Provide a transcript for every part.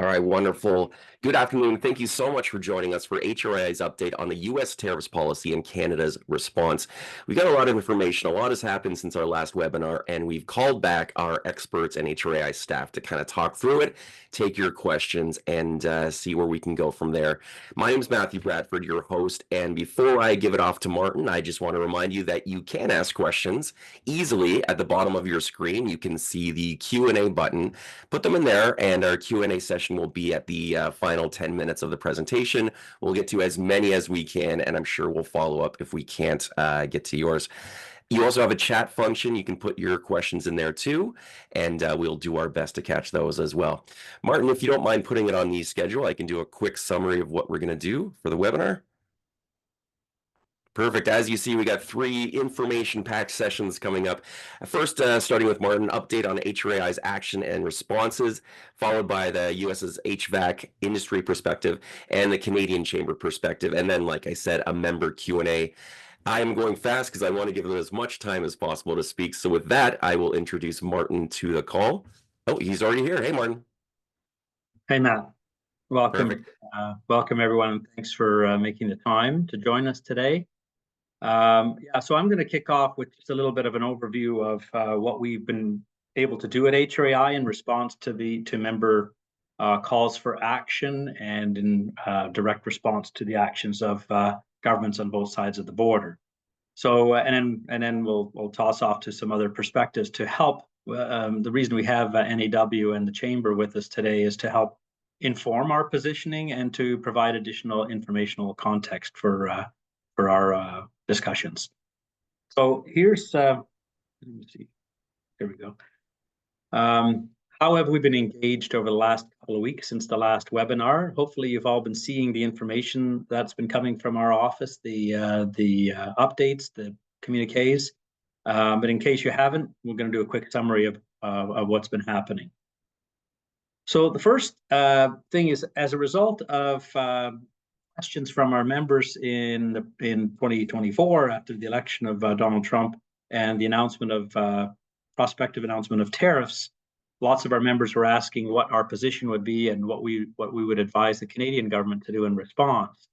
All right, wonderful. Good afternoon. Thank you so much for joining us for HRAI's update on the U.S. tariffs policy and Canada's response. We got a lot of information. A lot has happened since our last webinar, and we've called back our experts and HRAI staff to kind of talk through it, take your questions, and see where we can go from there. My name is Matthew Bradford, your host, and before I give it off to Martin, I just want to remind you that you can ask questions easily at the bottom of your screen. You can see the Q&A button. Put them in there, and our Q&A session will be at the final 10 minutes of the presentation. We'll get to as many as we can, and I'm sure we'll follow up if we can't get to yours. You also have a chat function. You can put your questions in there too, and we'll do our best to catch those as well. Martin, if you don't mind putting it on the schedule, I can do a quick summary of what we're going to do for the webinar. Perfect. As you see, we got 3 information-packed sessions coming up. First, starting with Martin, update on HRAI's action and responses, followed by the US's HVAC industry perspective and the Canadian Chamber perspective, and then, like I said, a member Q&A. I am going fast because I want to give them as much time as possible to speak. So with that, I will introduce Martin to the call. Oh, he's already here. Hey, Martin. Hey, Matt. Welcome. Perfect. Welcome, everyone. Thanks for making the time to join us today. So I'm going to kick off with just a little bit of an overview of what we've been able to do at HRAI in response to member calls for action and in direct response to the actions of governments on both sides of the border. So, and then we'll toss off to some other perspectives to help. The reason we have NAW and the Chamber with us today is to help inform our positioning and to provide additional informational context for our discussions. So here's, let me see, here we go. How have we been engaged over the last couple of weeks since the last webinar? Hopefully you've all been seeing the information that's been coming from our office, the updates, the communiques. But in case you haven't, we're going to do a quick summary of what's been happening. So the first thing is, as a result of questions from our members in 2024 after the election of Donald Trump and the announcement of prospective announcement of tariffs, lots of our members were asking what our position would be and what we would advise the Canadian government to do in response.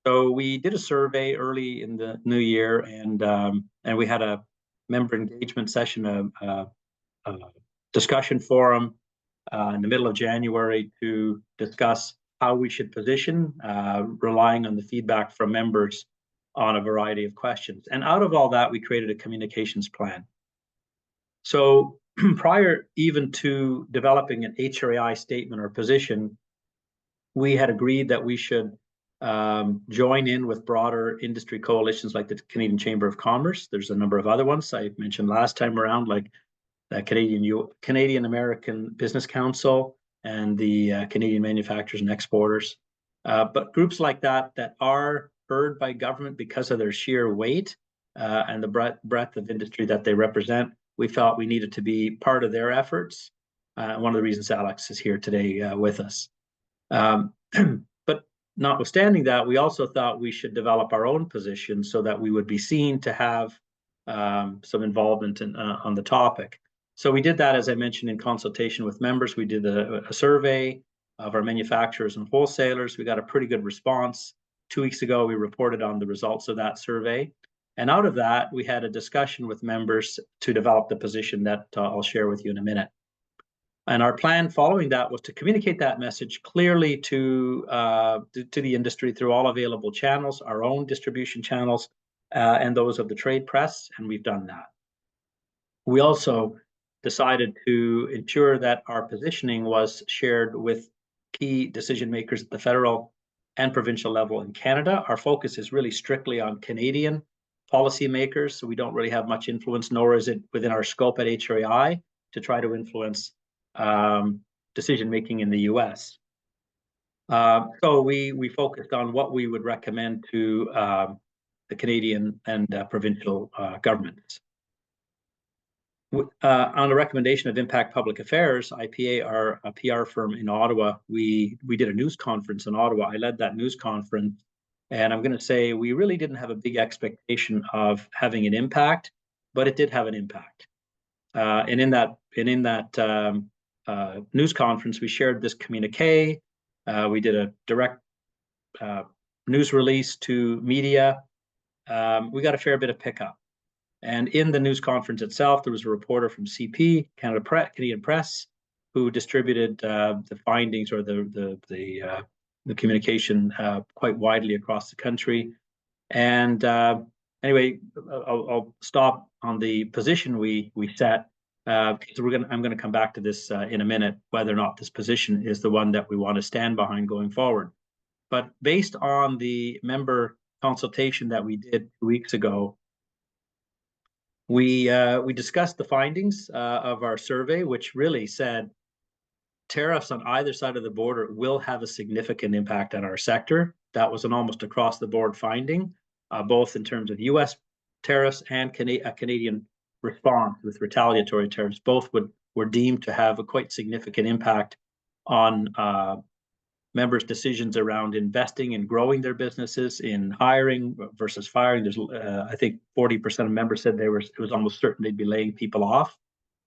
So we did a survey early in the new year, and we had a member engagement session, a discussion forum in the middle of January to discuss how we should position, relying on the feedback from members on a variety of questions. And out of all that, we created a communications plan. So prior even to developing an HRAI statement or position, we had agreed that we should join in with broader industry coalitions like the Canadian Chamber of Commerce. There's a number of other ones I mentioned last time around, like the Canadian American Business Council and the Canadian Manufacturers and Exporters. But groups like that are heard by government because of their sheer weight and the breadth of industry that they represent, we felt we needed to be part of their efforts. One of the reasons Alex is here today with us. But notwithstanding that, we also thought we should develop our own position so that we would be seen to have some involvement on the topic. So we did that, as I mentioned, in consultation with members. We did a survey of our manufacturers and wholesalers. We got a pretty good response. 2 weeks ago, we reported on the results of that survey. And out of that, we had a discussion with members to develop the position that I'll share with you in a minute. And our plan following that was to communicate that message clearly to the industry through all available channels, our own distribution channels, and those of the trade press, and we've done that. We also decided to ensure that our positioning was shared with key decision makers at the federal and provincial level in Canada. Our focus is really strictly on Canadian policymakers, so we don't really have much influence, nor is it within our scope at HRAI to try to influence decision making in the US. So we focused on what we would recommend to the Canadian and provincial governments. On the recommendation of Impact Public Affairs, IPA, our PR firm in Ottawa, we did a news conference in Ottawa. I led that news conference, and I'm going to say we really didn't have a big expectation of having an impact, but it did have an impact. And in that news conference, we shared this communique. We did a direct news release to media. We got a fair bit of pickup. And in the news conference itself, there was a reporter from CP, Canadian Press, who distributed the findings or the communication quite widely across the country. And anyway, I'll stop on the position we set. Because I'm going to come back to this in a minute, whether or not this position is the one that we want to stand behind going forward. But based on the member consultation that we did 2 weeks ago, we discussed the findings of our survey, which really said tariffs on either side of the border will have a significant impact on our sector. That was an almost across the board finding, both in terms of U.S. tariffs and a Canadian response with retaliatory tariffs. Both were deemed to have a quite significant impact on members' decisions around investing and growing their businesses, in hiring versus firing. There's, I think, 40% of members said it was almost certain they'd be laying people off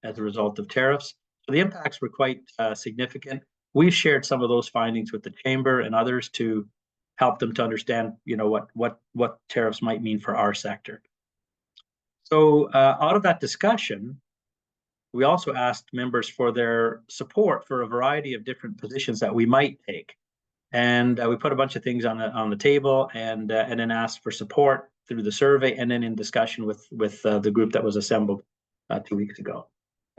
as a result of tariffs. So the impacts were quite significant. We've shared some of those findings with the chamber and others to help them to understand, what tariffs might mean for our sector. So out of that discussion, we also asked members for their support for a variety of different positions that we might take. And we put a bunch of things on the table, and then asked for support through the survey, and then in discussion with the group that was assembled 2 weeks ago.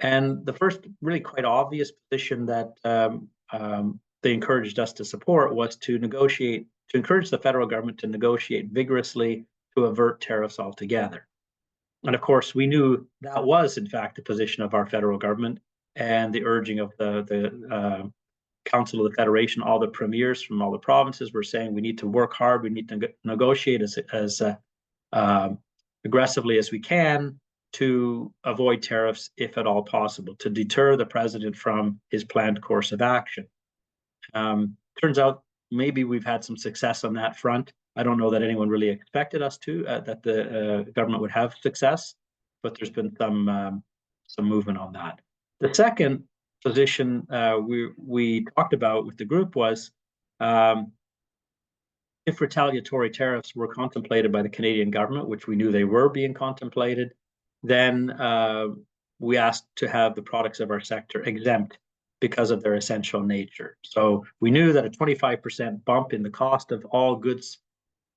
And the first really quite obvious position that they encouraged us to support was to encourage the federal government to negotiate vigorously to avert tariffs altogether. And of course, we knew that was, in fact, the position of our federal government and the urging of the Council of the Federation. All the premiers from all the provinces were saying we need to work hard, we need to negotiate as aggressively as we can to avoid tariffs, if at all possible, to deter the president from his planned course of action. Turns out maybe we've had some success on that front. I don't know that anyone really expected us to, that the government would have success, but there's been some movement on that. The second position we talked about with the group was if retaliatory tariffs were contemplated by the Canadian government, which we knew they were being contemplated, then we asked to have the products of our sector exempt because of their essential nature. So we knew that a 25% bump in the cost of all goods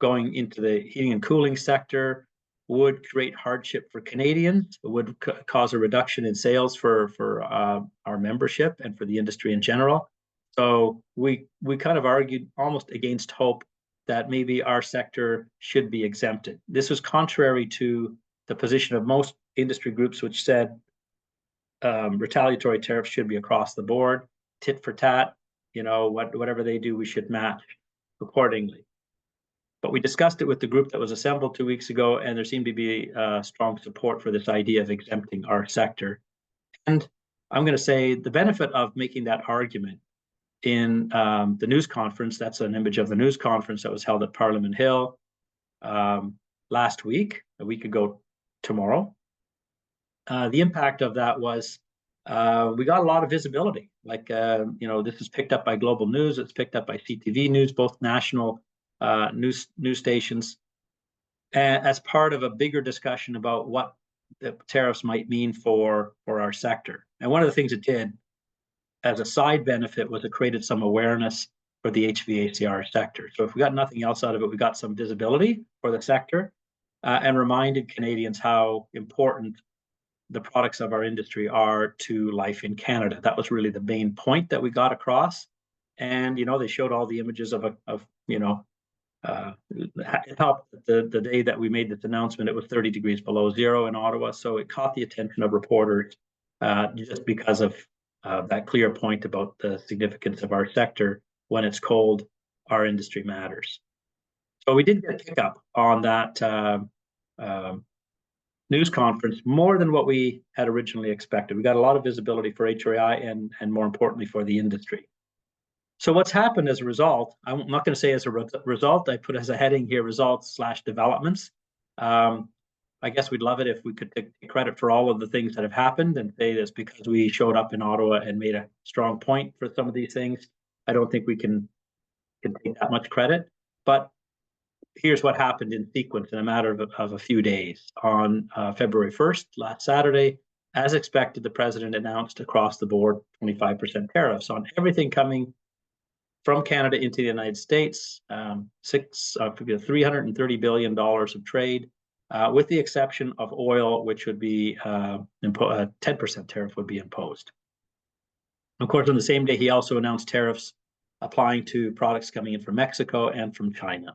going into the heating and cooling sector would create hardship for Canadians. It would cause a reduction in sales for our membership and for the industry in general. So we kind of argued almost against hope that maybe our sector should be exempted. This was contrary to the position of most industry groups, which said retaliatory tariffs should be across the board, tit for tat. Whatever they do, we should match accordingly. But we discussed it with the group that was assembled 2 weeks ago, and there seemed to be strong support for this idea of exempting our sector. And I'm going to say the benefit of making that argument in the news conference, that's an image of the news conference that was held at Parliament Hill last week, a week ago tomorrow. The impact of that was we got a lot of visibility. This is picked up by Global News, it's picked up by CTV News, both national news stations, as part of a bigger discussion about what the tariffs might mean for our sector. And one of the things it did as a side benefit was it created some awareness for the HVACR sector. So if we got nothing else out of it, we got some visibility for the sector and reminded Canadians how important the products of our industry are to life in Canada. That was really the main point that we got across. And, they showed all the images of it helped the day that we made this announcement, it was 30 degrees below zero in Ottawa. So it caught the attention of reporters just because of that clear point about the significance of our sector. When it's cold, our industry matters. So we did get a pickup on that news conference, more than what we had originally expected. We got a lot of visibility for HRAI and more importantly for the industry. So what's happened as a result, I'm not going to say as a result, I put as a heading here results/developments. I guess we'd love it if we could take credit for all of the things that have happened and say this because we showed up in Ottawa and made a strong point for some of these things. I don't think we can take that much credit, but here's what happened in sequence in a matter of a few days. On February 1st, last Saturday, as expected, the president announced across the board 25% tariffs on everything coming from Canada into the United States, $330 billion of trade, with the exception of oil, which would be a 10% tariff would be imposed. Of course, on the same day, he also announced tariffs applying to products coming in from Mexico and from China.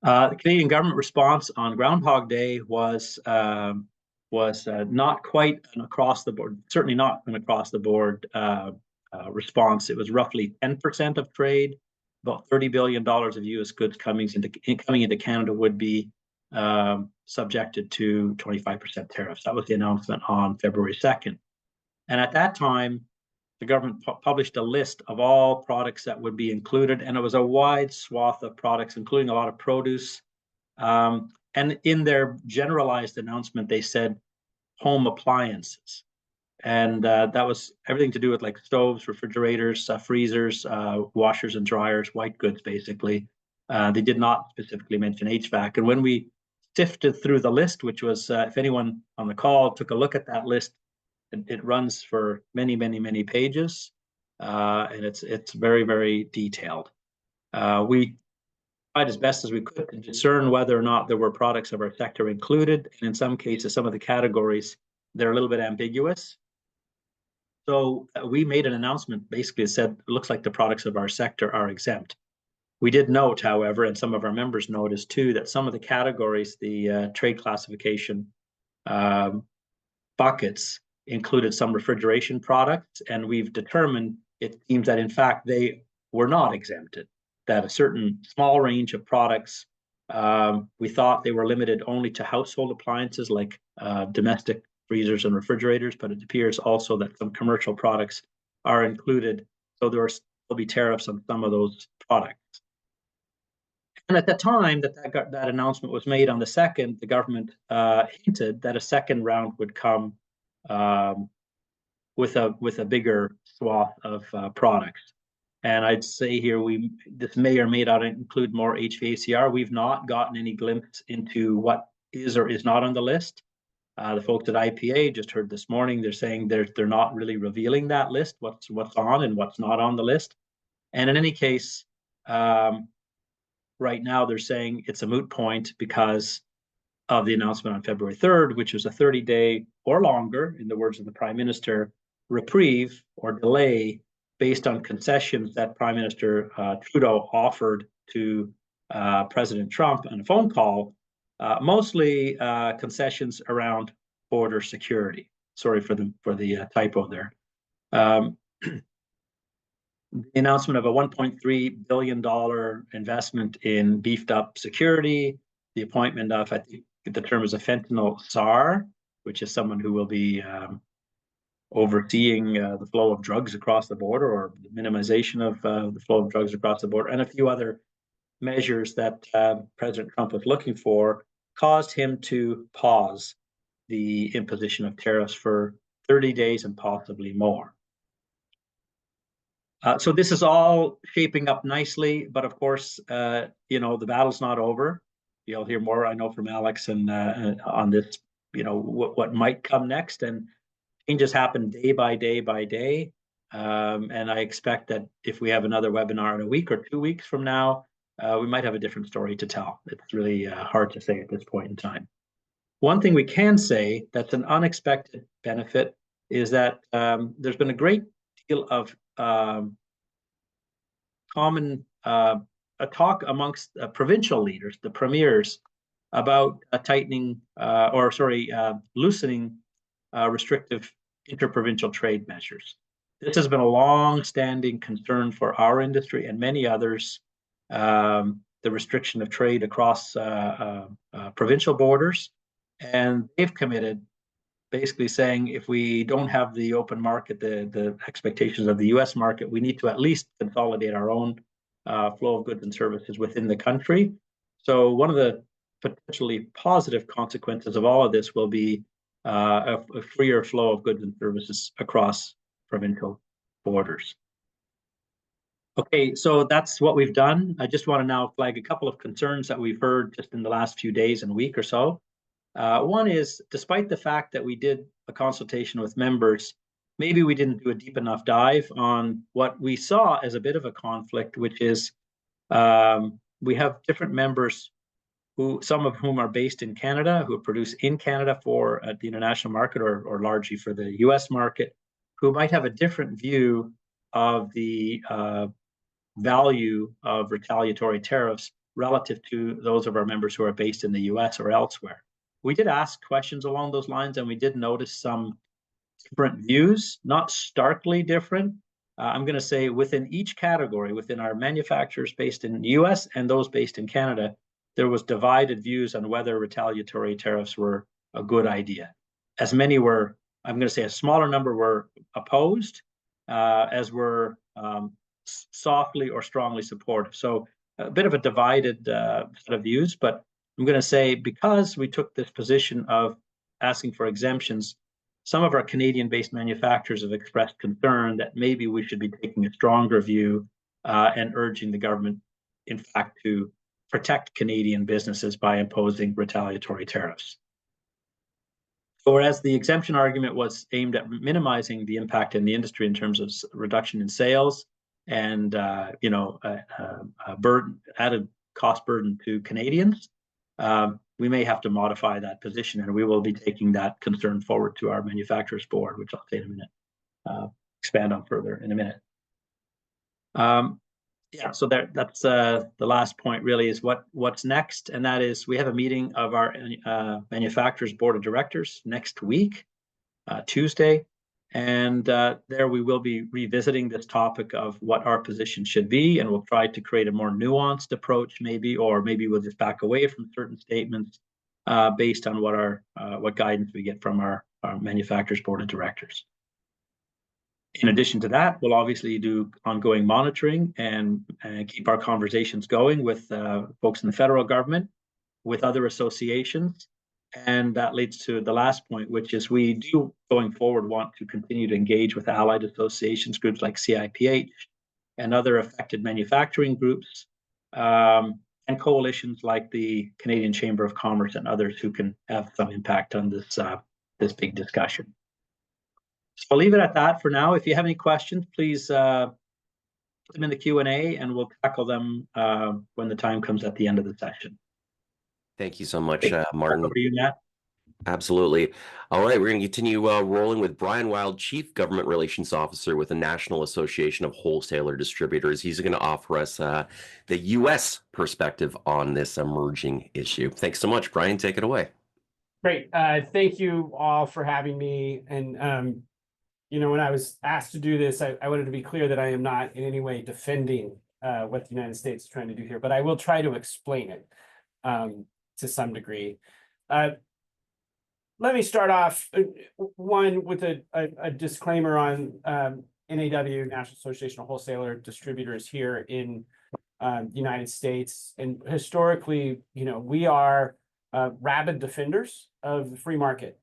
The Canadian government response on Groundhog Day was not quite an across the board, certainly not an across the board response. It was roughly 10% of trade. About $30 billion of U.S. goods coming into Canada would be subjected to 25% tariffs. That was the announcement on February 2nd. And at that time, the government published a list of all products that would be included, and it was a wide swath of products, including a lot of produce. And in their generalized announcement, they said home appliances. And that was everything to do with like stoves, refrigerators, freezers, washers and dryers, white goods, basically. They did not specifically mention HVAC. And when we sifted through the list, which was, if anyone on the call took a look at that list, it runs for many, many, many pages, and it's very, very detailed. We tried as best as we could to discern whether or not there were products of our sector included, and in some cases, some of the categories, they're a little bit ambiguous. So we made an announcement, basically said, it looks like the products of our sector are exempt. We did note, however, and some of our members noticed too, that some of the categories, the trade classification buckets, included some refrigeration products, and we've determined it seems that in fact they were not exempted, that a certain small range of products, we thought they were limited only to household appliances like domestic freezers and refrigerators, but it appears also that some commercial products are included, so there will be tariffs on some of those products. And at the time that announcement was made on the 2nd, the government hinted that a second round would come with a bigger swath of products. And I'd say here, this may or may not include more HVACR. We've not gotten any glimpse into what is or is not on the list. The folks at IPA just heard this morning, they're saying they're not really revealing that list, what's on and what's not on the list. And in any case, right now they're saying it's a moot point because of the announcement on February 3rd, which was a 30-day or longer, in the words of the Prime Minister, reprieve or delay based on concessions that Prime Minister Trudeau offered to President Trump on a phone call, mostly concessions around border security. Sorry for the typo there. The announcement of a $1.3 billion investment in beefed up security, the appointment of, I think the term is a fentanyl czar, which is someone who will be overseeing the flow of drugs across the border, or the minimization of the flow of drugs across the border, and a few other measures that President Trump was looking for, caused him to pause the imposition of tariffs for 30 days and possibly more. So this is all shaping up nicely, but of course, the battle's not over. You'll hear more, I know, from Alex and on this, what might come next, and changes happen day by day by day. And I expect that if we have another webinar in a week or 2 weeks from now, we might have a different story to tell. It's really hard to say at this point in time. One thing we can say that's an unexpected benefit is that there's been a great deal of common talk amongst provincial leaders, the premiers, about loosening restrictive interprovincial trade measures. This has been a long-standing concern for our industry and many others, the restriction of trade across provincial borders. And they've committed, basically saying if we don't have the open market, the expectations of the US market, we need to at least consolidate our own flow of goods and services within the country. So one of the potentially positive consequences of all of this will be a freer flow of goods and services across provincial borders. Okay, so that's what we've done. I just want to now flag a couple of concerns that we've heard just in the last few days and week or so. One is, despite the fact that we did a consultation with members, maybe we didn't do a deep enough dive on what we saw as a bit of a conflict, which is we have different members who, some of whom are based in Canada, who produce in Canada for the international market or largely for the US market, who might have a different view of the value of retaliatory tariffs relative to those of our members who are based in the US or elsewhere. We did ask questions along those lines, and we did notice some different views, not starkly different. I'm going to say within each category, within our manufacturers based in the US and those based in Canada, there was divided views on whether retaliatory tariffs were a good idea. As many were, I'm going to say a smaller number were opposed, as were softly or strongly supportive. So a bit of a divided set of views, but I'm going to say because we took this position of asking for exemptions, some of our Canadian-based manufacturers have expressed concern that maybe we should be taking a stronger view and urging the government, in fact, to protect Canadian businesses by imposing retaliatory tariffs. So whereas the exemption argument was aimed at minimizing the impact in the industry in terms of reduction in sales and added cost burden to Canadians, we may have to modify that position, and we will be taking that concern forward to our manufacturers board, which I'll say in a minute, expand on further in a minute. Yeah, so that's the last point really is what's next, and that is we have a meeting of our manufacturers board of directors next week, Tuesday, and there we will be revisiting this topic of what our position should be, and we'll try to create a more nuanced approach maybe, or maybe we'll just back away from certain statements based on what guidance we get from our manufacturers board of directors. In addition to that, we'll obviously do ongoing monitoring and keep our conversations going with folks in the federal government, with other associations. And that leads to the last point, which is we do, going forward, want to continue to engage with allied associations, groups like CIPH and other affected manufacturing groups, and coalitions like the Canadian Chamber of Commerce and others who can have some impact on this big discussion. So I'll leave it at that for now. If you have any questions, please put them in the Q&A, and we'll tackle them when the time comes at the end of the session. Thank you so much, Martin. Over to you, Matt. Absolutely. All right, we're going to continue rolling with Brian Wild, Chief Government Relations Officer with the National Association of Wholesaler Distributors. He's going to offer us the U.S. perspective on this emerging issue. Thanks so much, Brian. Take it away. Great. Thank you all for having me. And when I was asked to do this, I wanted to be clear that I am not in any way defending what the United States is trying to do here, but I will try to explain it to some degree. Let me start off, one, with a disclaimer on NAW, National Association of Wholesaler Distributors here in the United States. And historically, we are rabid defenders of the free market.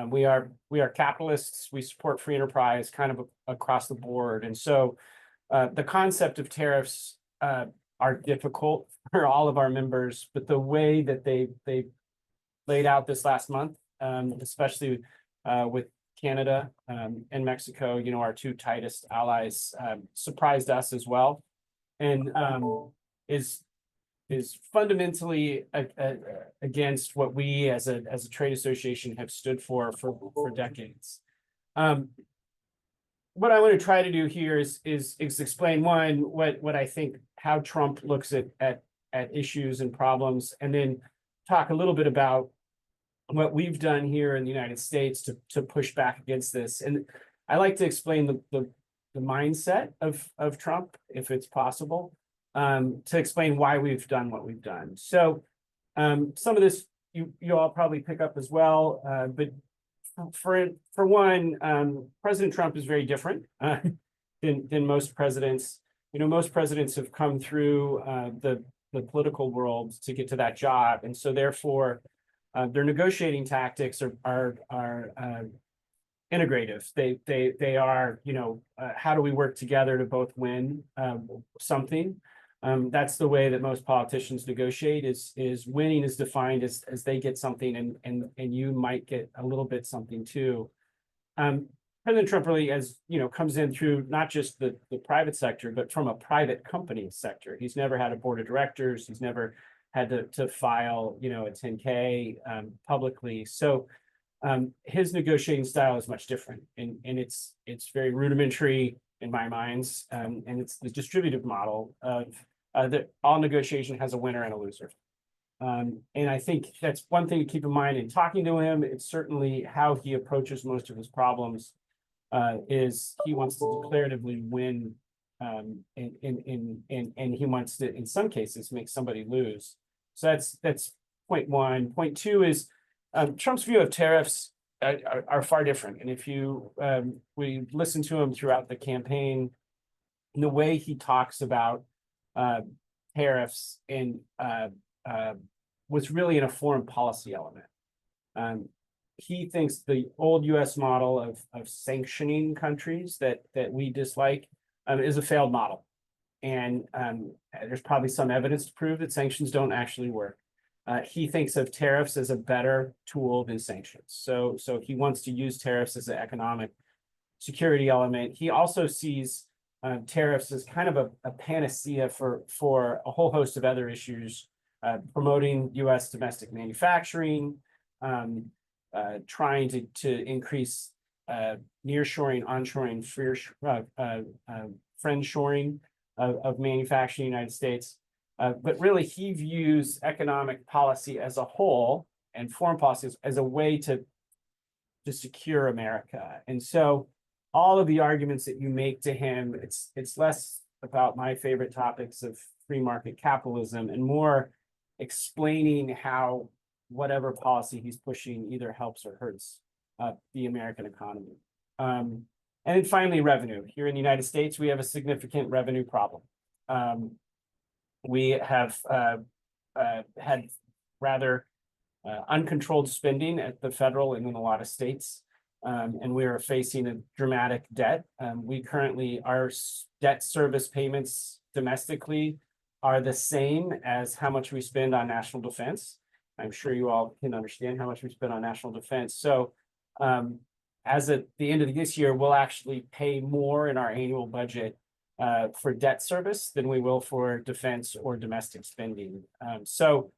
We are capitalists. We support free enterprise kind of across the board. And so the concept of tariffs are difficult for all of our members, but the way that they laid out this last month, especially with Canada and Mexico, our two tightest allies, surprised us as well, and is fundamentally against what we as a trade association have stood for decades. What I want to try to do here is explain, one, what I think, how Trump looks at issues and problems, and then talk a little bit about what we've done here in the United States to push back against this. And I like to explain the mindset of Trump, if it's possible, to explain why we've done what we've done. So some of this you all probably pick up as well, but for one, President Trump is very different than most presidents. Most presidents have come through the the political world to get to that job. And so therefore, their negotiating tactics are integrative. They are, how do we work together to both win something? That's the way that most politicians negotiate. Is winning is defined as they get something and you might get a little bit something too. President Trump really, comes in through not just the private sector, but from a private company sector. He's never had a board of directors. He's never had to file, a 10K publicly. So his negotiating style is much different, and it's very rudimentary in my minds, and it's the distributive model of that all negotiation has a winner and a loser. And I think that's one thing to keep in mind in talking to him. It's certainly how he approaches most of his problems. Is he wants to declaratively win, and he wants to, in some cases, make somebody lose. So that's point one. Point two is Trump's view of tariffs are far different. And if we listen to him throughout the campaign, the way he talks about tariffs and was really in a foreign policy element. He thinks the old U.S. model of sanctioning countries that we dislike is a failed model. And there's probably some evidence to prove that sanctions don't actually work. He thinks of tariffs as a better tool than sanctions. So he wants to use tariffs as an economic security element. He also sees tariffs as kind of a panacea for a whole host of other issues, promoting U.S. domestic manufacturing, trying to increase nearshoring, onshoring, friendshoring of manufacturing in the United States. But really, he views economic policy as a whole and foreign policy as a way to secure America. And so all of the arguments that you make to him, it's less about my favorite topics of free market capitalism and more explaining how whatever policy he's pushing either helps or hurts the American economy. And then finally, revenue. Here in the United States, we have a significant revenue problem. We have had rather uncontrolled spending at the federal and in a lot of states, and we are facing a dramatic debt. Our debt service payments domestically are the same as how much we spend on national defense. I'm sure you all can understand how much we spend on national defense. So as at the end of this year, we'll actually pay more in our annual budget for debt service than we will for defense or domestic spending. So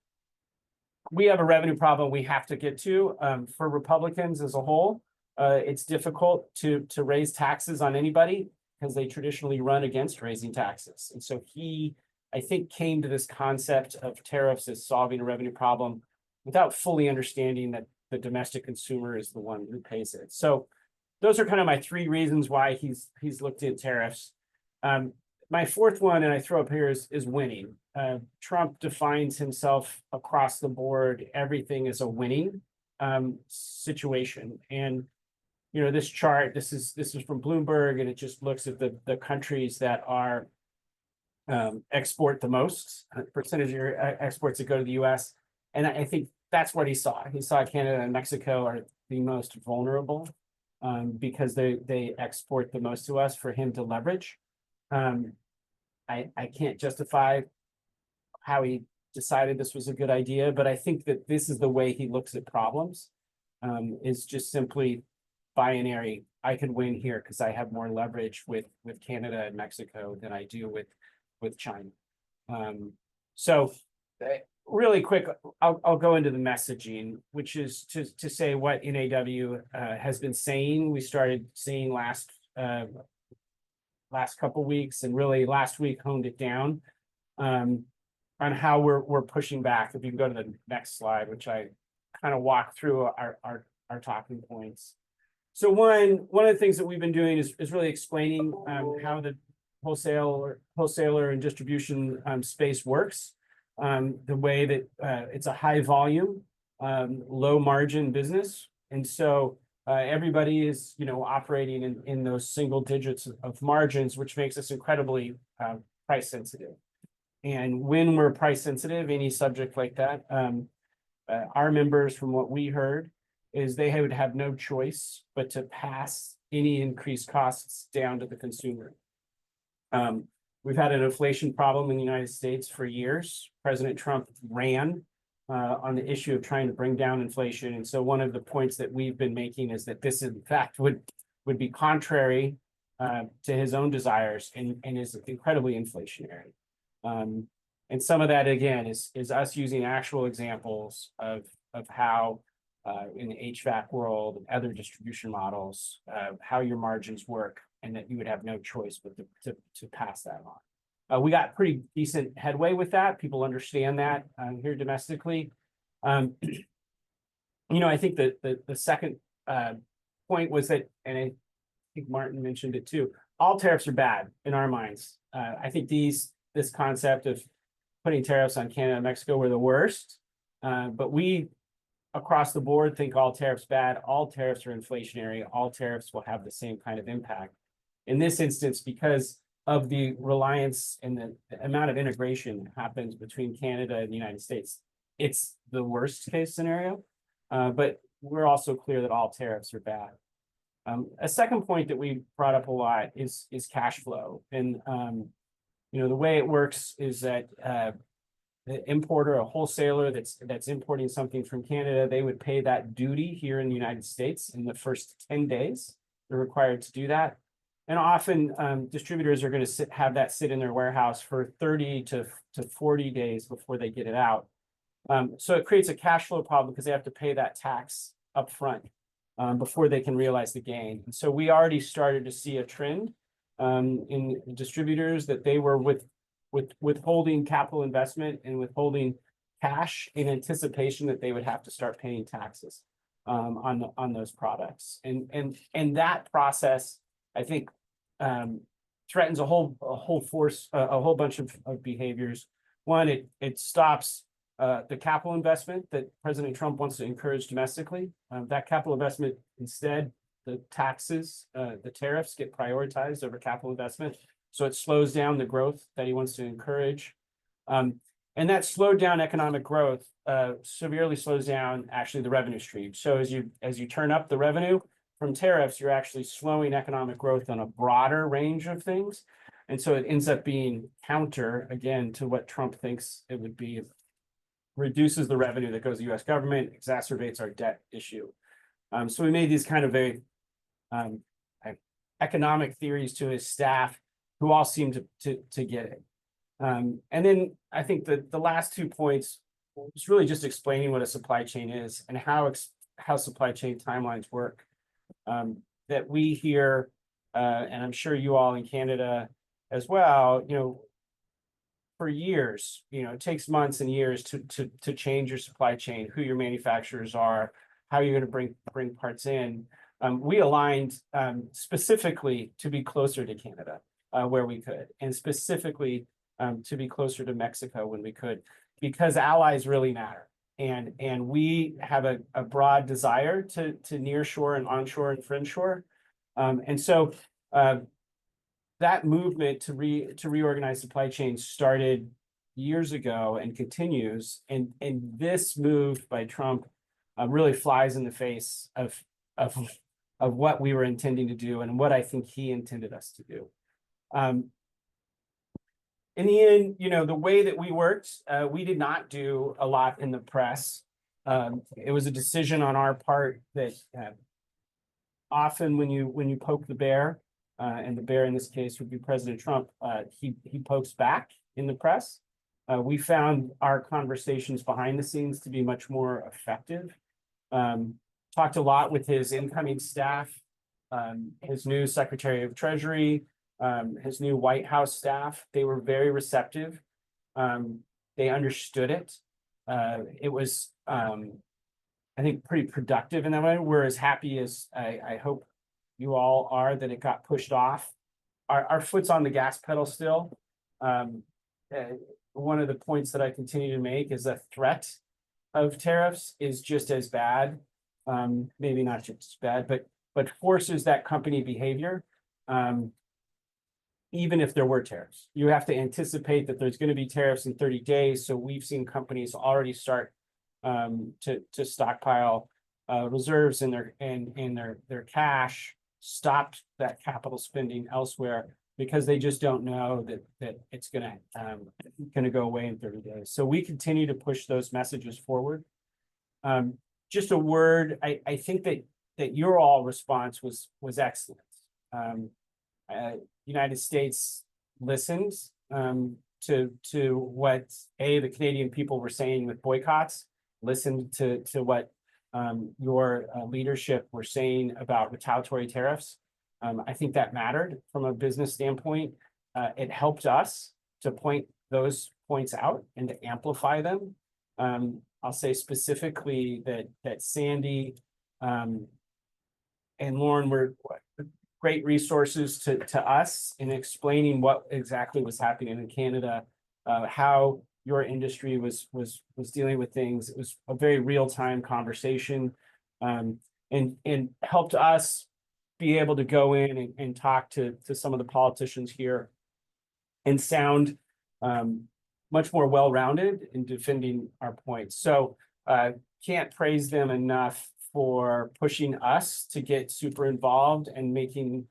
we have a revenue problem we have to get to. For Republicans as a whole, it's difficult to raise taxes on anybody because they traditionally run against raising taxes. And so he, I think, came to this concept of tariffs as solving a revenue problem without fully understanding that the domestic consumer is the one who pays it. So those are kind of my three reasons why he's looked at tariffs. My fourth one, and I throw up here, is winning. Trump defines himself across the board. Everything is a winning situation. And this chart, this is from Bloomberg, and it just looks at the countries that are export the most, percentage of your exports that go to the U.S. And I think that's what he saw. He saw Canada and Mexico are the most vulnerable because they export the most to us for him to leverage. I can't justify how he decided this was a good idea, but I think that this is the way he looks at problems, is just simply binary. I could win here because I have more leverage with Canada and Mexico than I do with China. So really quick, I'll go into the messaging, which is to say what NAW has been saying. We started seeing last couple weeks, and really last week honed it down on how we're pushing back. If you can go to the next slide, which I kind of walk through our talking points. So one of the things that we've been doing is really explaining how the wholesaler and distribution space works. The way that it's a high volume, low margin business, and so everybody is operating in those single digits of margins, which makes us incredibly price sensitive. And when we're price sensitive, any subject like that, our members, from what we heard, is they would have no choice but to pass any increased costs down to the consumer. We've had an inflation problem in the United States for years. President Trump ran on the issue of trying to bring down inflation. And so one of the points that we've been making is that this, in fact, would be contrary to his own desires and is incredibly inflationary. And some of that, again, is us using actual examples of how in the HVAC world and other distribution models, how your margins work, and that you would have no choice but to pass that on. We got pretty decent headway with that. People understand that here domestically. I think that the second point was that, and I think Martin mentioned it too, all tariffs are bad in our minds. I think this concept of putting tariffs on Canada and Mexico were the worst, but we across the board think all tariffs bad. All tariffs are inflationary. All tariffs will have the same kind of impact. In this instance, because of the reliance and the amount of integration that happens between Canada and the United States, it's the worst case scenario. But we're also clear that all tariffs are bad. A second point that we brought up a lot is cash flow. And the way it works is that the importer, a wholesaler that's importing something from Canada, they would pay that duty here in the United States in the first 10 days. They're required to do that. And often distributors are going to have that sit in their warehouse for 30 to 40 days before they get it out. So it creates a cash flow problem because they have to pay that tax up front before they can realize the gain. And so we already started to see a trend in distributors that they were withholding capital investment and withholding cash in anticipation that they would have to start paying taxes on those products. And that process, I think, threatens a whole bunch of behaviors. One, it stops the capital investment that President Trump wants to encourage domestically. That capital investment, instead, the taxes, the tariffs get prioritized over capital investment. So it slows down the growth that he wants to encourage. And that slowed down economic growth severely slows down actually the revenue stream. So as you turn up the revenue from tariffs, you're actually slowing economic growth on a broader range of things. And so it ends up being counter, again, to what Trump thinks it would be. It reduces the revenue that goes to the US government, exacerbates our debt issue. So we made these kind of very economic theories to his staff, who all seem to get it. And then I think that the last 2 points was really just explaining what a supply chain is and how supply chain timelines work. That we hear, and I'm sure you all in Canada as well, for years, it takes months and years to change your supply chain, who your manufacturers are, how you're going to bring parts in. We aligned specifically to be closer to Canada where we could, and specifically to be closer to Mexico when we could, because allies really matter. And we have a broad desire to nearshore and onshore and friendshore. And so that movement to reorganize supply chains started years ago and continues. And this move by Trump really flies in the face of what we were intending to do and what I think he intended us to do. In the end, the way that we worked, we did not do a lot in the press. It was a decision on our part that often when you poke the bear, and the bear in this case would be President Trump, he pokes back in the press. We found our conversations behind the scenes to be much more effective. Talked a lot with his incoming staff, his new Secretary of Treasury, his new White House staff. They were very receptive. They understood it. It was, I think, pretty productive in that way. We're as happy as I hope you all are that it got pushed off. Our foot's on the gas pedal still. One of the points that I continue to make is the threat of tariffs is just as bad, maybe not just as bad, but forces that company behavior. even if there were tariffs. You have to anticipate that there's going to be tariffs in 30 days. So we've seen companies already start to stockpile reserves in their cash, stopped that capital spending elsewhere because they just don't know that it's gonna go away in 30 days. So we continue to push those messages forward. Just a word, I think that your all response was excellent. United States listened to what the Canadian people were saying with boycotts, listened to what your leadership were saying about retaliatory tariffs. I think that mattered from a business standpoint. It helped us to point those points out and to amplify them. I'll say specifically that Sandy and Lauren were great resources to us in explaining what exactly was happening in Canada, how your industry was dealing with things. It was a very real-time conversation, and helped us be able to go in and talk to some of the politicians here and sound much more well-rounded in defending our points. So can't praise them enough for pushing us to get super involved and making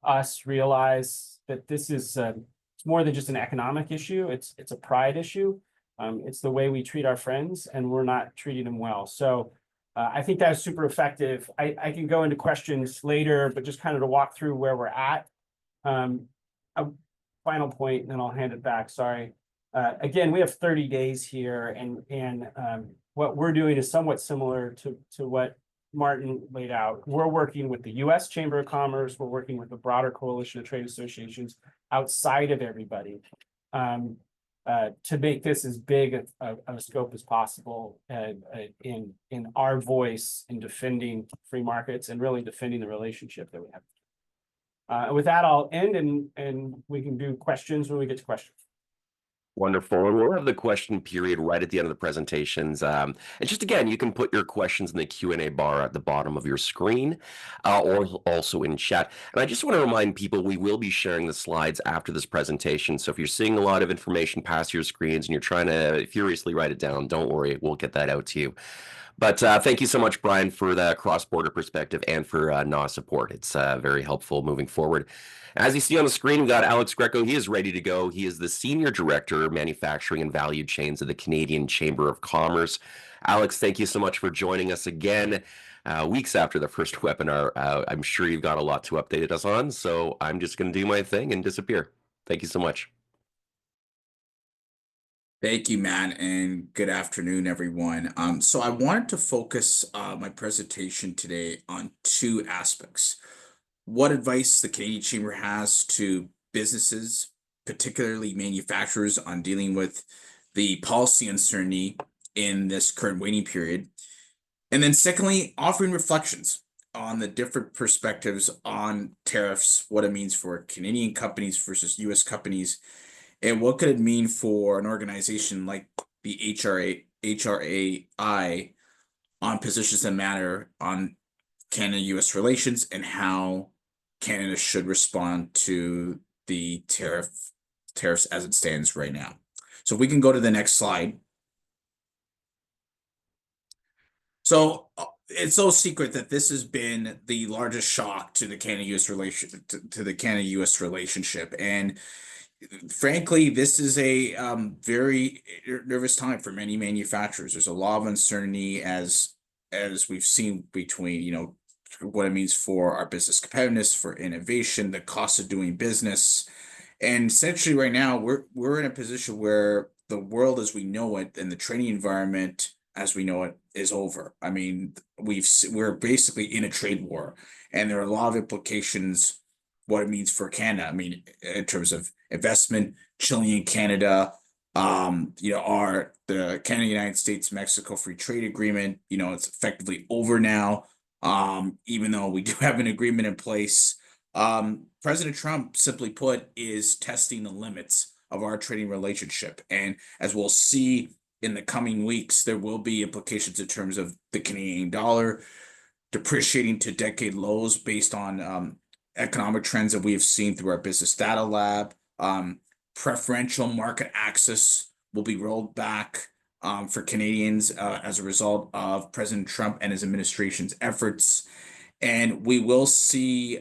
us realize that this is it's more than just an economic issue. It's a pride issue. It's the way we treat our friends, and we're not treating them well. So I think that was super effective. I can go into questions later, but just kind of to walk through where we're at. A final point, and then I'll hand it back. Sorry. Again, we have 30 days here, and what we're doing is somewhat similar to what Martin laid out. We're working with the U.S. Chamber of Commerce. We're working with the broader coalition of trade associations outside of everybody to make this as big a scope as possible in our voice in defending free markets and really defending the relationship that we have. With that, I'll end, and we can do questions when we get to questions. Wonderful. And we'll have the question period right at the end of the presentations. And just again, you can put your questions in the Q&A bar at the bottom of your screen, or also in chat. And I just want to remind people, we will be sharing the slides after this presentation. So if you're seeing a lot of information pass your screens and you're trying to furiously write it down, don't worry, we'll get that out to you. But thank you so much, Brian, for the cross-border perspective and for NAW support. It's very helpful moving forward. As you see on the screen, we've got Alex Greco. He is ready to go. He is the Senior Director, Manufacturing and Value Chains of the Canadian Chamber of Commerce. Alex, thank you so much for joining us again. Weeks after the first webinar, I'm sure you've got a lot to update us on, so I'm just going to do my thing and disappear. Thank you so much. Thank you, Matt, and good afternoon, everyone. So I wanted to focus my presentation today on two aspects. What advice the Canadian Chamber has to businesses, particularly manufacturers, on dealing with the policy uncertainty in this current waiting period. And then secondly, offering reflections on the different perspectives on tariffs, what it means for Canadian companies versus US companies, and what could it mean for an organization like the HRAI on positions that matter on Canada-US relations and how Canada should respond to the tariffs as it stands right now. So if we can go to the next slide. So it's no secret that this has been the largest shock to the Canada-US relationship, and frankly, this is a very nervous time for many manufacturers. There's a lot of uncertainty as we've seen between, what it means for our business competitiveness, for innovation, the cost of doing business. And essentially right now, we're in a position where the world as we know it and the trading environment as we know it is over. I mean, we're basically in a trade war, and there are a lot of implications what it means for Canada. I mean, in terms of investment, Chile and Canada, the Canada-United States-Mexico Free Trade Agreement, it's effectively over now, even though we do have an agreement in place. President Trump, simply put, is testing the limits of our trading relationship. And as we'll see in the coming weeks, there will be implications in terms of the Canadian dollar depreciating to decade lows based on economic trends that we have seen through our business data lab. Preferential market access will be rolled back for Canadians as a result of President Trump and his administration's efforts. And we will see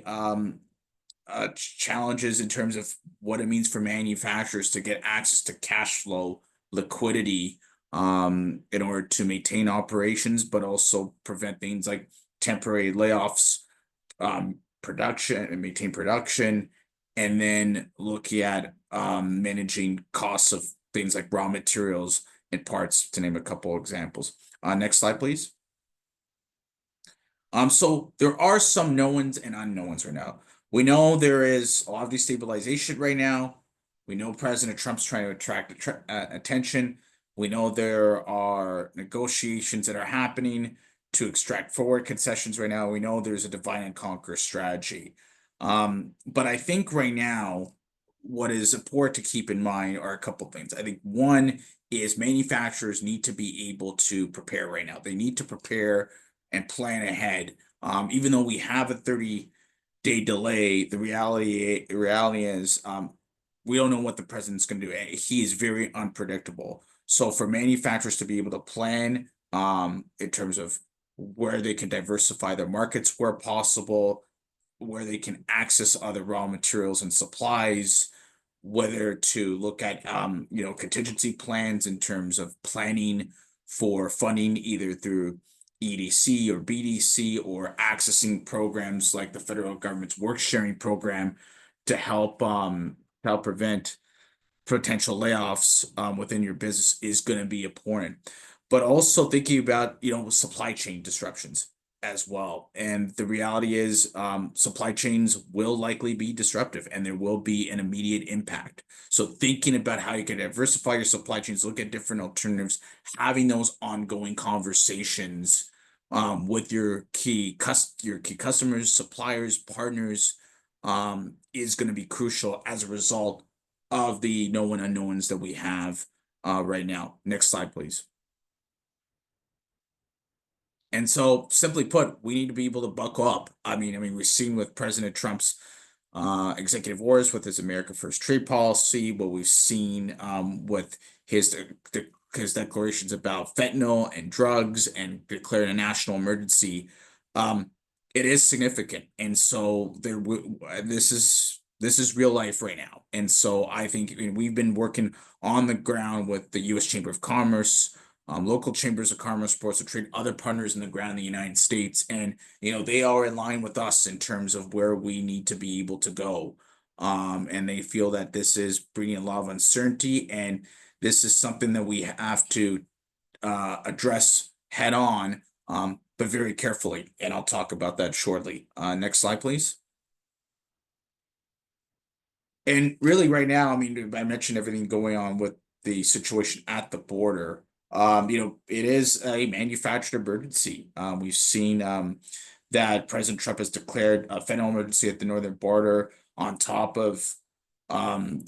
challenges in terms of what it means for manufacturers to get access to cash flow liquidity in order to maintain operations, but also prevent things like temporary layoffs, production, and maintain production, and then looking at managing costs of things like raw materials and parts, to name a couple examples. Next slide, please. So there are some knowns and unknowns right now. We know there is a lot of destabilization right now. We know President Trump's trying to attract attention. We know there are negotiations that are happening to extract forward concessions right now. We know there's a divide and conquer strategy. But I think right now, what is important to keep in mind are a couple things. I think one is manufacturers need to be able to prepare right now. They need to prepare and plan ahead. Even though we have a 30-day delay, the reality is we don't know what the president's going to do. He is very unpredictable. So for manufacturers to be able to plan in terms of where they can diversify their markets where possible, where they can access other raw materials and supplies, whether to look at contingency plans in terms of planning for funding either through EDC or BDC, or accessing programs like the federal government's work sharing program to help prevent potential layoffs within your business is going to be important. But also thinking about supply chain disruptions as well. And the reality is supply chains will likely be disruptive, and there will be an immediate impact. So thinking about how you can diversify your supply chains, look at different alternatives, having those ongoing conversations with your key customers, suppliers, partners is going to be crucial as a result of the known unknowns that we have right now. Next slide, please. And so, simply put, we need to be able to buckle up. I mean, we've seen with President Trump's executive orders, with his America First trade policy, what we've seen with his declarations about fentanyl and drugs, and declaring a national emergency. It is significant, and so this is real life right now. And so I think we've been working on the ground with the U.S. Chamber of Commerce, local chambers of commerce, ports of trade, other partners in the ground in the United States, and they are in line with us in terms of where we need to be able to go. And they feel that this is bringing a lot of uncertainty, and this is something that we have to address head on, but very carefully. And I'll talk about that shortly. Next slide, please. And really right now, I mentioned everything going on with the situation at the border. It is a manufactured emergency. We've seen that President Trump has declared a fentanyl emergency at the northern border on top of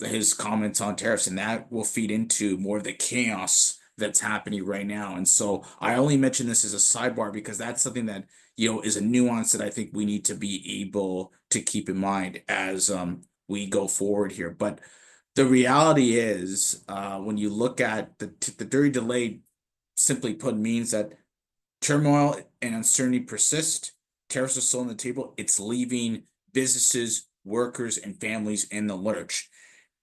his comments on tariffs, and that will feed into more of the chaos that's happening right now. And so I only mention this as a sidebar because that's something that is a nuance that I think we need to be able to keep in mind as we go forward here. But the reality is, when you look at the 30 delay, simply put, means that turmoil and uncertainty persist. Tariffs are still on the table. It's leaving businesses, workers, and families in the lurch.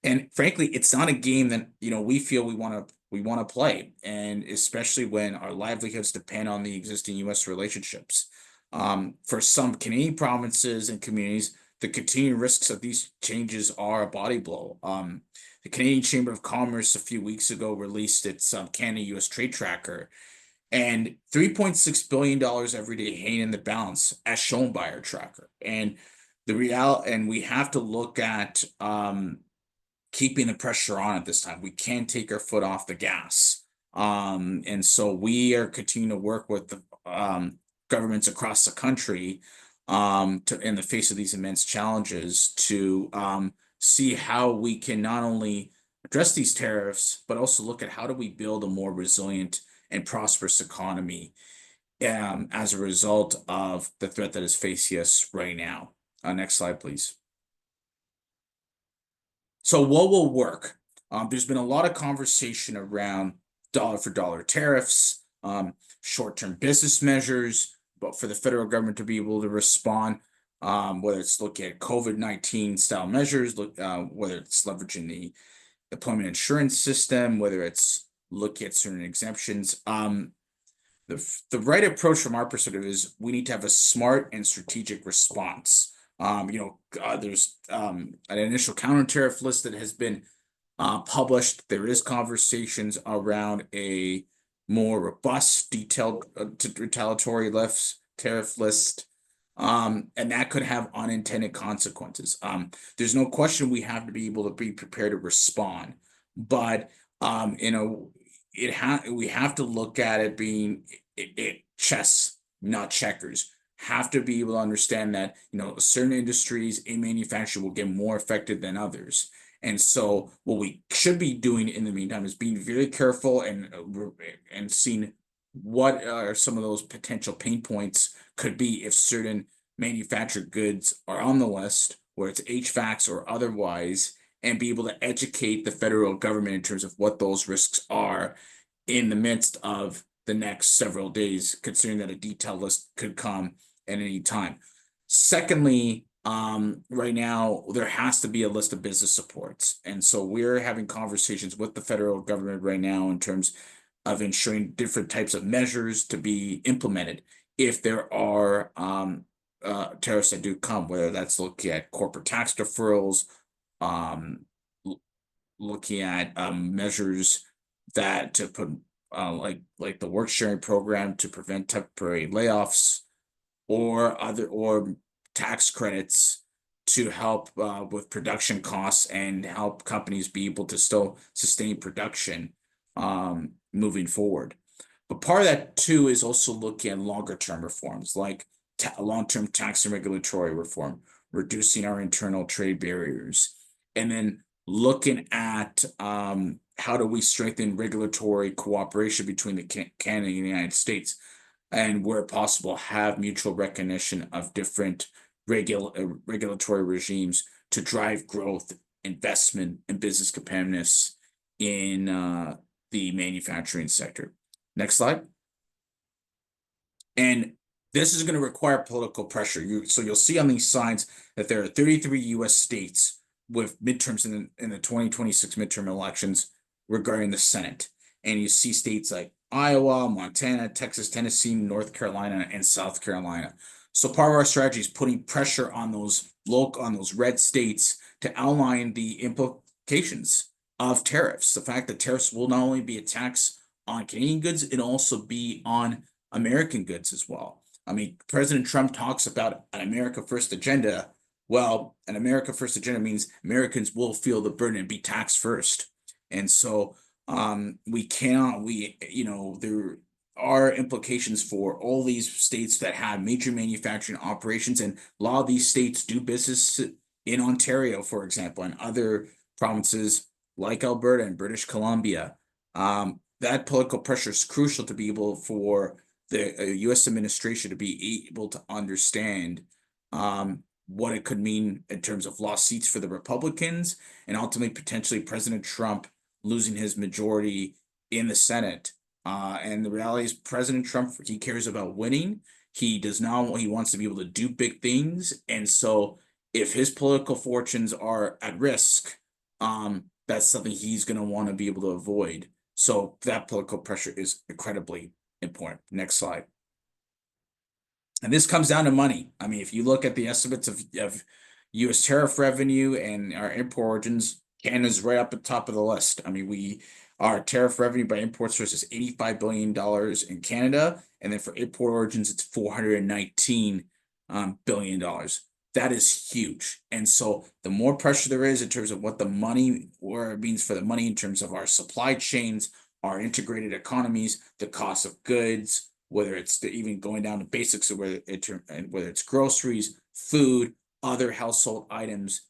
And frankly, it's not a game that we feel we want to play, and especially when our livelihoods depend on the existing U.S. relationships. For some Canadian provinces and communities, the continuing risks of these changes are a body blow. The Canadian Chamber of Commerce a few weeks ago released its Canada-U.S. trade tracker, and $3.6 billion every day hanging in the balance, as shown by our tracker. And we have to look at keeping the pressure on at this time. We can't take our foot off the gas. And so we are continuing to work with the governments across the country in the face of these immense challenges to see how we can not only address these tariffs, but also look at how do we build a more resilient and prosperous economy as a result of the threat that is facing us right now. Next slide, please. So what will work? There's been a lot of conversation around dollar for dollar tariffs, short-term business measures, but for the federal government to be able to respond, whether it's looking at COVID-19 style measures, whether it's leveraging the employment insurance system, whether it's looking at certain exemptions. The right approach from our perspective is we need to have a smart and strategic response. There's an initial counter tariff list that has been published. There is conversations around a more robust, detailed retaliatory tariff list, and that could have unintended consequences. There's no question we have to be able to be prepared to respond, but we have to look at it being chess, not checkers. Have to be able to understand that certain industries in manufacturing will get more affected than others. And so what we should be doing in the meantime is being very careful and seeing what are some of those potential pain points could be if certain manufactured goods are on the list, where it's HVACs or otherwise, and be able to educate the federal government in terms of what those risks are in the midst of the next several days, considering that a detailed list could come at any time. Secondly, right now there has to be a list of business supports, and so we're having conversations with the federal government right now in terms of ensuring different types of measures to be implemented if there are tariffs that do come, whether that's looking at corporate tax deferrals, looking at measures that to put like the work sharing program to prevent temporary layoffs, or tax credits to help with production costs and help companies be able to still sustain production moving forward. But part of that too is also looking at longer term reforms like long-term tax and regulatory reform, reducing our internal trade barriers, and then looking at how do we strengthen regulatory cooperation between Canada and the United States, and where possible have mutual recognition of different regulatory regimes to drive growth, investment, and business competitiveness in the manufacturing sector. Next slide. And this is going to require political pressure. So you'll see on these signs that there are 33 U.S. states with midterms in the 2026 midterm elections regarding the Senate. And you see states like Iowa, Montana, Texas, Tennessee, North Carolina, and South Carolina. So part of our strategy is putting pressure on those red states to outline the implications of tariffs. The fact that tariffs will not only be a tax on Canadian goods, it'll also be on American goods as well. I mean, President Trump talks about an America First agenda. Well, an America First agenda means Americans will feel the burden and be taxed first. And so there are implications for all these states that have major manufacturing operations, and a lot of these states do business in Ontario, for example, and other provinces like Alberta and British Columbia. That political pressure is crucial to be able for the U.S. administration to be able to understand what it could mean in terms of lost seats for the Republicans, and ultimately potentially President Trump losing his majority in the Senate. And the reality is President Trump, he cares about winning. He wants to be able to do big things. And so if his political fortunes are at risk, that's something he's going to want to be able to avoid. So that political pressure is incredibly important. Next slide. And this comes down to money. I mean, if you look at the estimates of U.S. tariff revenue and our import origins, Canada's right up at the top of the list. I mean, our tariff revenue by import sources is $85 billion in Canada, and then for import origins, it's $419 billion. That is huge. And so the more pressure there is in terms of what it means for the money in terms of our supply chains, our integrated economies, the cost of goods, whether it's even going down to basics, or whether it's groceries, food, other household items,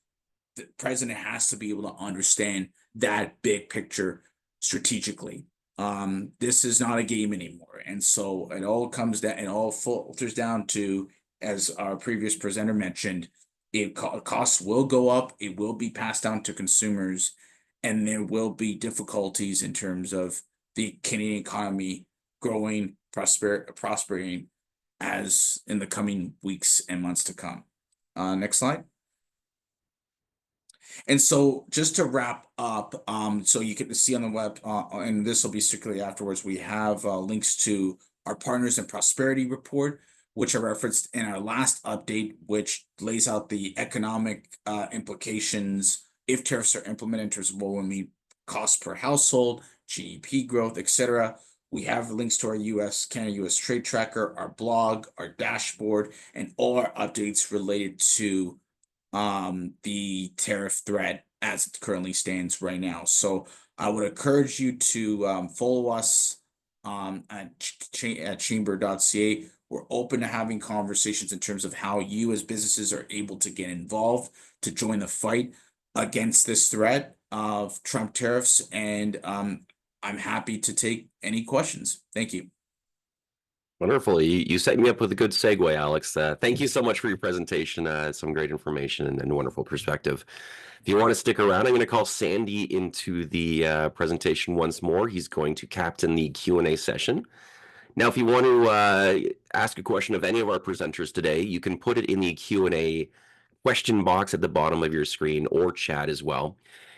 the president has to be able to understand that big picture strategically. This is not a game anymore. And so it all filters down to, as our previous presenter mentioned, Costs will go up. It will be passed down to consumers, and there will be difficulties in terms of the Canadian economy growing, prospering as in the coming weeks and months to come. Next slide. And so just to wrap up, so you can see on the web, and this will be circulated afterwards, we have links to our Partners in Prosperity report, which are referenced in our last update, which lays out the economic implications if tariffs are implemented in terms of what will mean cost per household, GDP growth, etc. We have links to our Canada-US trade tracker, our blog, our dashboard, and all our updates related to the tariff threat as it currently stands right now. So I would encourage you to follow us at chamber.ca. We're open to having conversations in terms of how you as businesses are able to get involved to join the fight against this threat of Trump tariffs. And I'm happy to take any questions. Thank you. Wonderful. You set me up with a good segue, Alex. Thank you so much for your presentation. Some great information and wonderful perspective. If you want to stick around, I'm going to call Sandy into the presentation once more. He's going to captain the Q&A session. Now, if you want to ask a question of any of our presenters today, you can put it in the Q&A question box at the bottom of your screen or chat as well.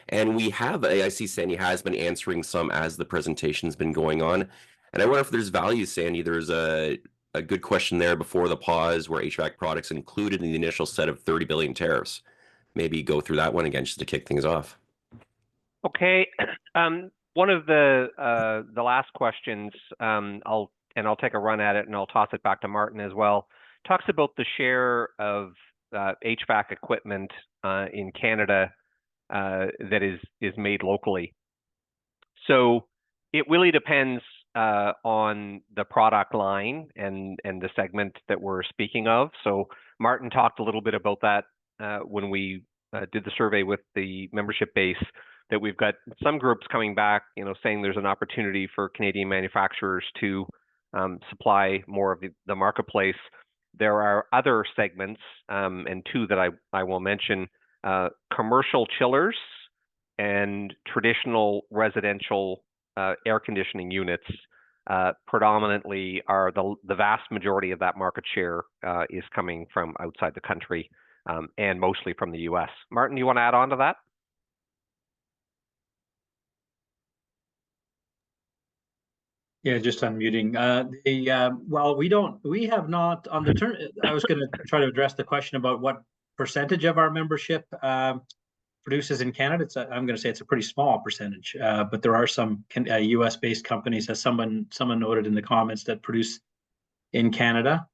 And I see Sandy has been answering some as the presentation's been going on. And I wonder if there's value, Sandy. There's a good question there before the pause where HVAC products included in the initial set of 30 billion tariffs. Maybe go through that one again just to kick things off. Okay. One of the last questions, I'll take a run at it and I'll toss it back to Martin as well. Talks about the share of HVAC equipment in Canada that is made locally. So it really depends on the product line and the segment that we're speaking of. So Martin talked a little bit about that when we did the survey with the membership base, that we've got some groups coming back, saying there's an opportunity for Canadian manufacturers to supply more of the marketplace. There are other segments, and two that I will mention, commercial chillers and traditional residential air conditioning units predominantly are the vast majority of that market share is coming from outside the country and mostly from the US. Martin, do you want to add on to that? Yeah, just unmuting. Well, we have not on the turn. I was going to try to address the question about what percentage of our membership produces in Canada. I'm going to say it's a pretty small percentage, but there are some US-based companies, as someone noted in the comments, that produce in Canada.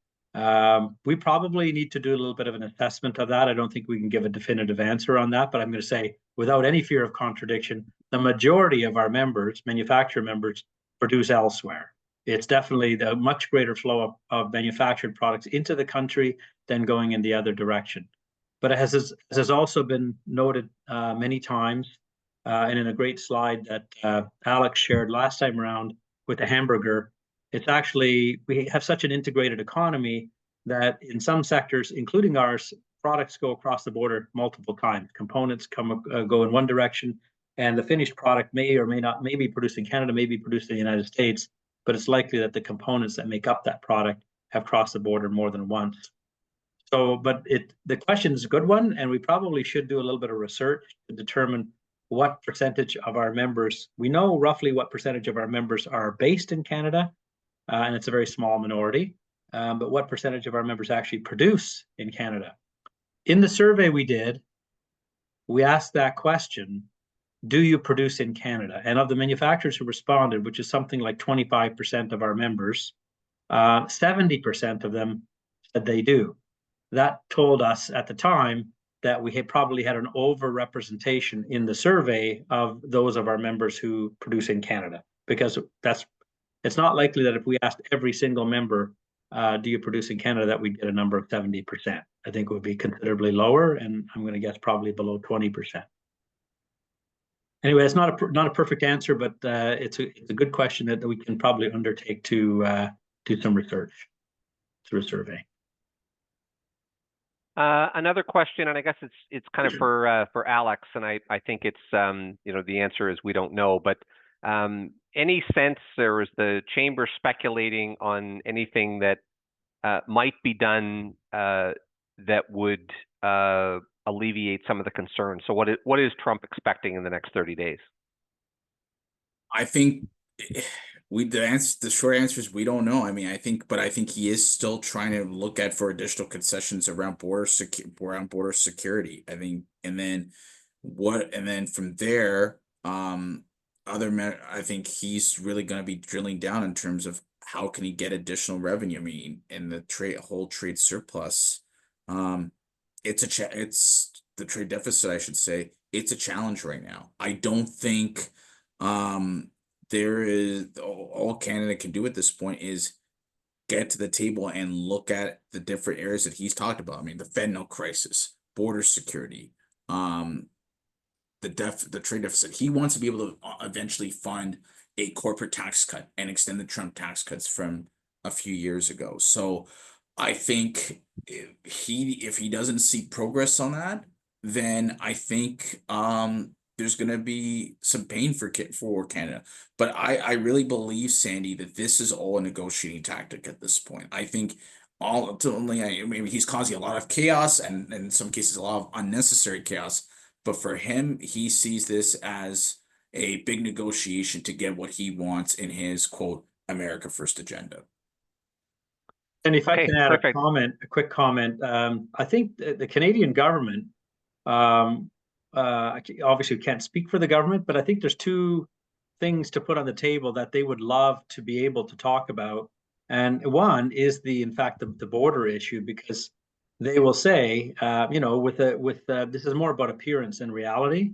We probably need to do a little bit of an assessment of that. I don't think we can give a definitive answer on that, but I'm going to say, without any fear of contradiction, the majority of our members, manufacturer members, produce elsewhere. It's definitely the much greater flow of manufactured products into the country than going in the other direction. But as has also been noted many times, and in a great slide that Alex shared last time around with the hamburger, it's actually, we have such an integrated economy that in some sectors, including ours, products go across the border multiple times. Components go in one direction, and the finished product may or may not, may be produced in Canada, may be produced in the United States, but it's likely that the components that make up that product have crossed the border more than once. So, but the question is a good one, and we probably should do a little bit of research to determine what percentage of our members, we know roughly what percentage of our members are based in Canada, and it's a very small minority, but what percentage of our members actually produce in Canada? In the survey we did, we asked that question, do you produce in Canada? And of the manufacturers who responded, which is something like 25% of our members, 70% of them said they do. That told us at the time that we had probably had an overrepresentation in the survey of those of our members who produce in Canada, because it's not likely that if we asked every single member, do you produce in Canada, that we'd get a number of 70%. I think it would be considerably lower, and I'm going to guess probably below 20%. Anyway, it's not a perfect answer, but it's a good question that we can probably undertake to do some research through a survey. Another question, and I guess it's kind of for Alex, and I think it's the answer is we don't know, but any sense, or is the chamber speculating on anything that might be done that would alleviate some of the concerns? So what is Trump expecting in the next 30 days? I think the short answer is we don't know. I mean, I think he is still trying to look at for additional concessions around border security. I think, and then from there, I think he's really going to be drilling down in terms of how can he get additional revenue. I mean, in the whole trade surplus, it's the trade deficit, I should say. It's a challenge right now. I don't think there is all Canada can do at this point is get to the table and look at the different areas that he's talked about. I mean, the fentanyl crisis, border security, the trade deficit. He wants to be able to eventually fund a corporate tax cut and extend the Trump tax cuts from a few years ago. So I think if he doesn't see progress on that, then I think there's going to be some pain for Canada. But I really believe, Sandy, that this is all a negotiating tactic at this point. I think ultimately, maybe he's causing a lot of chaos and in some cases a lot of unnecessary chaos. But for him, he sees this as a big negotiation to get what he wants in his, quote, America First agenda. And if I can add perfect. a quick comment, I think the Canadian government, obviously can't speak for the government, but I think there's two things to put on the table that they would love to be able to talk about. And one is in fact, the border issue, because they will say, this is more about appearance than reality.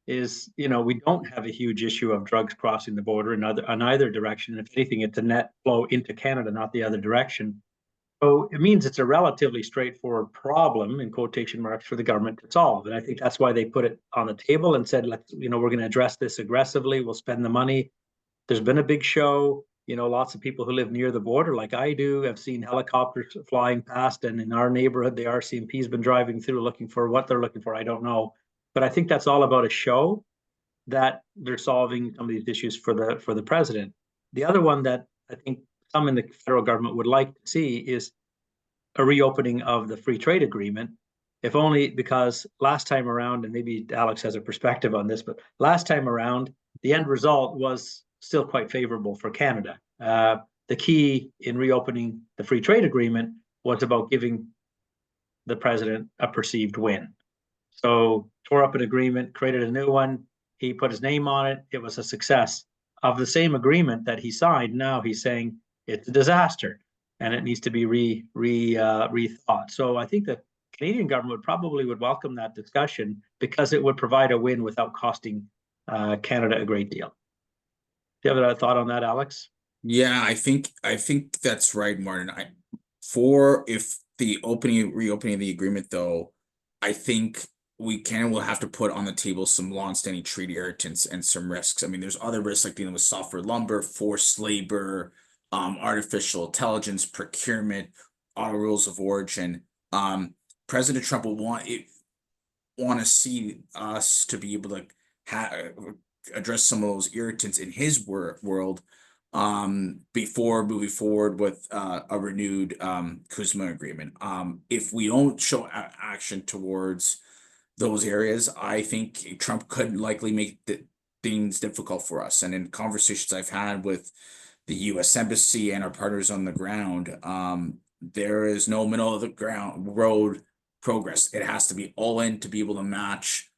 We don't have a huge issue of drugs crossing the border in either direction. If anything, it's a net flow into Canada, not the other direction. So it means it's a relatively straightforward problem, in quotation marks, for the government to solve. And I think that's why they put it on the table and said, we're going to address this aggressively. We'll spend the money. There's been a big show. Lots of people who live near the border, like I do, have seen helicopters flying past. And in our neighborhood, the RCMP has been driving through looking for what they're looking for. I don't know. But I think that's all about a show that they're solving some of these issues for the president. The other one that I think some in the federal government would like to see is a reopening of the free trade agreement, if only because last time around, and maybe Alex has a perspective on this, but last time around, the end result was still quite favorable for Canada. The key in reopening the free trade agreement was about giving the president a perceived win. So tore up an agreement, created a new one. He put his name on it. It was a success. Of the same agreement that he signed, now he's saying it's a disaster and it needs to be rethought. So I think the Canadian government probably would welcome that discussion because it would provide a win without costing Canada a great deal. Do you have a thought on that, Alex? Yeah, I think that's right, Martin. If the reopening of the agreement, though, I think we'll have to put on the table some long-standing treaty irritants and some risks. I mean, there's other risks like dealing with softwood lumber, forced labor, artificial intelligence, procurement, auto rules of origin. President Trump will want to see us to be able to address some of those irritants in his world before moving forward with a renewed Kuzma agreement. If we don't show action towards those areas, I think Trump could likely make things difficult for us. And in conversations I've had with the U.S. Embassy and our partners on the ground, there is no middle of the road progress. It has to be all in to be able to match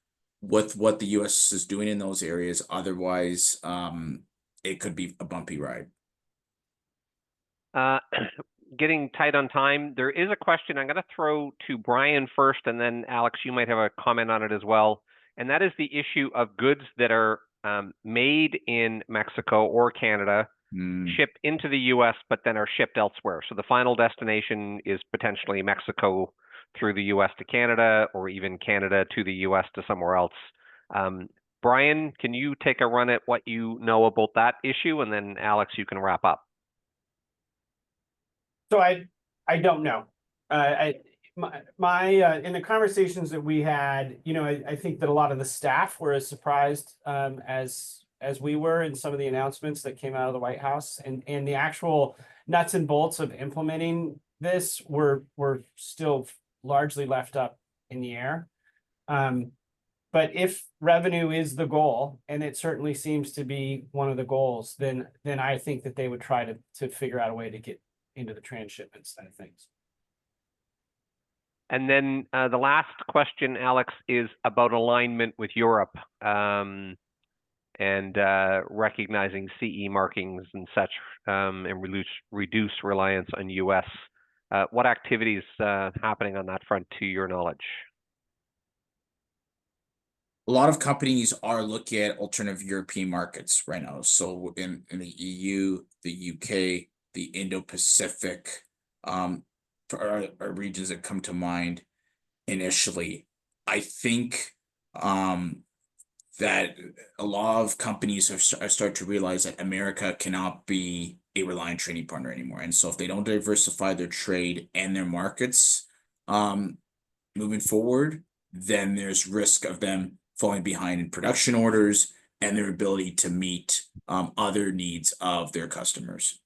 with what the U.S. is doing in those areas. Otherwise, it could be a bumpy ride. Getting tight on time. There is a question I'm going to throw to Brian first, and then Alex, you might have a comment on it as well. And that is the issue of goods that are made in Mexico or Canada, shipped into the U.S., but then are shipped elsewhere. So the final destination is potentially Mexico through the U.S. to Canada, or even Canada to the U.S. to somewhere else. Brian, can you take a run at what you know about that issue? And then Alex, you can wrap up. So I don't know. in the conversations that we had, you know, I think that a lot of the staff were as surprised as we were in some of the announcements that came out of the White House, and the actual nuts and bolts of implementing this were still largely left up in the air. But if revenue is the goal, and it certainly seems to be one of the goals, then I think that they would try to figure out a way to get into the transshipment side of things. And then the last question, Alex, is about alignment with Europe and recognizing CE markings and such, and reduce reliance on US. What activities happening on that front, to your knowledge? A lot of companies are looking at alternative European markets right now. So in the EU, the UK, the Indo-Pacific, are regions that come to mind initially. I think that a lot of companies have started to realize that America cannot be a reliant trading partner anymore. And so if they don't diversify their trade and their markets moving forward, then there's risk of them falling behind in production orders and their ability to meet other needs of their customers.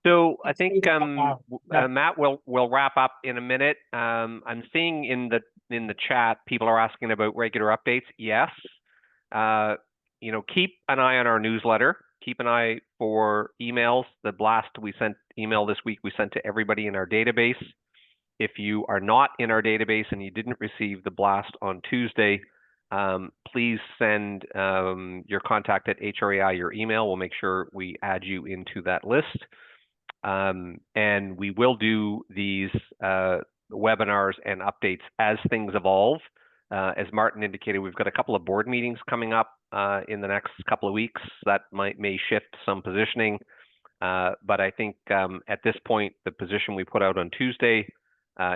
So I think Matt will wrap up in a minute. I'm seeing in the chat people are asking about regular updates. Yes, you know, keep an eye on our newsletter. Keep an eye for emails. The blast we sent email this week we sent to everybody in our database. If you are not in our database and you didn't receive the blast on Tuesday, please send your contact at HRAI your email. We'll make sure we add you into that list. And we will do these webinars and updates as things evolve. As Martin indicated, we've got a couple of board meetings coming up in the next couple of weeks that may shift some positioning. But I think at this point, the position we put out on Tuesday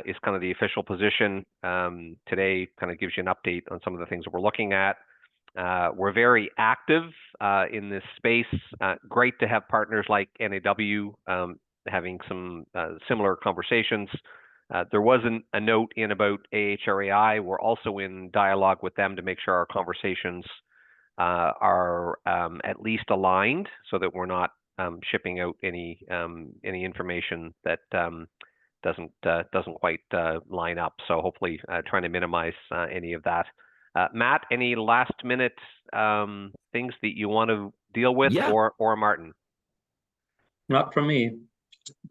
is kind of the official position. Today kind of gives you an update on some of the things that we're looking at. We're very active in this space. Great to have partners like NAW having some similar conversations. There wasn't a note in about HRAI. We're also in dialogue with them to make sure our conversations are at least aligned, so that we're not shipping out any information that doesn't quite line up. So hopefully trying to minimize any of that. Matt, any last minute things that you want to deal with? Yeah. or Martin? Not from me.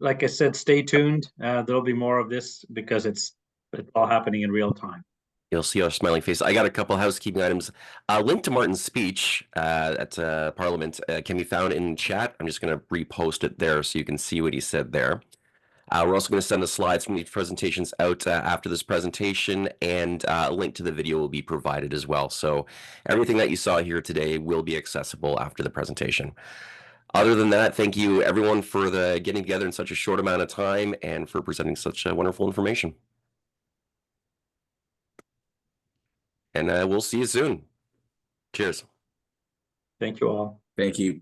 Like I said, stay tuned. There'll be more of this because it's all happening in real time. You'll see our smiling face. I got a couple housekeeping items. Link to Martin's speech at Parliament can be found in chat. I'm just going to repost it there so you can see what he said there. We're also going to send the slides from these presentations out after this presentation, and a link to the video will be provided as well. So everything that you saw here today will be accessible after the presentation. Other than that, thank you everyone for getting together in such a short amount of time and for presenting such wonderful information. And we'll see you soon. Cheers. Thank you all. Thank you.